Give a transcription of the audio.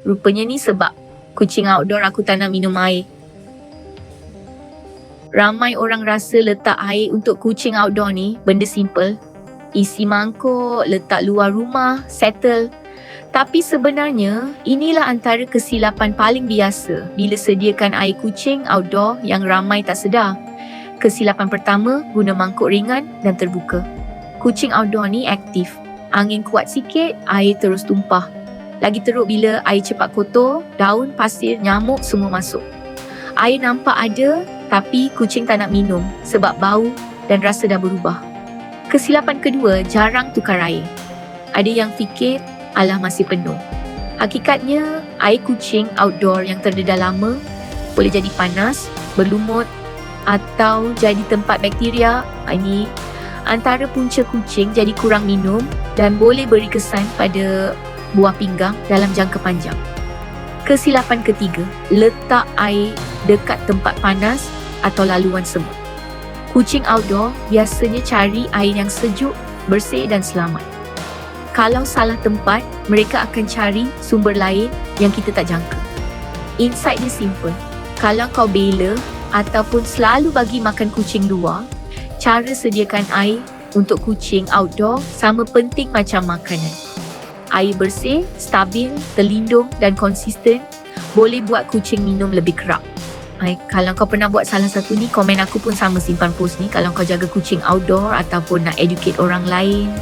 Rupanya ni sebab kucing outdoor aku tak nak minum air. Ramai orang rasa letak air untuk kucing outdoor ni benda simple. Isi mangkuk, letak luar rumah, settle. Tapi sebenarnya, inilah antara kesilapan paling biasa bila sediakan air kucing outdoor yang ramai tak sedar. Kesilapan pertama, guna mangkuk ringan dan terbuka. Kucing outdoor ni aktif. Angin kuat sikit, air terus tumpah. Lagi teruk bila air cepat kotor, daun, pasir, nyamuk semua masuk. Air nampak ada, tapi kucing tak nak minum sebab bau dan rasa dah berubah. Kesilapan kedua, jarang tukar air. Ada yang fikir, alah masih penuh. Hakikatnya, air kucing outdoor yang terdedah lama boleh jadi panas, berlumut atau jadi tempat bakteria. Ini antara punca kucing jadi kurang minum dan boleh beri kesan pada buah pinggang dalam jangka panjang. Kesilapan ketiga, letak air dekat tempat panas atau laluan semut. Kucing outdoor biasanya cari air yang sejuk, bersih dan selamat. Kalau salah tempat, mereka akan cari sumber lain yang kita tak jangka. Insight dia simple. Kalau kau bela ataupun selalu bagi makan kucing luar, cara sediakan air untuk kucing outdoor sama penting macam makanan. Air bersih, stabil, terlindung dan konsisten boleh buat kucing minum lebih kerap. Kalau kau pernah buat salah satu ni, komen aku pun sama simpan post ni. Kalau kau jaga kucing outdoor ataupun nak educate orang lain,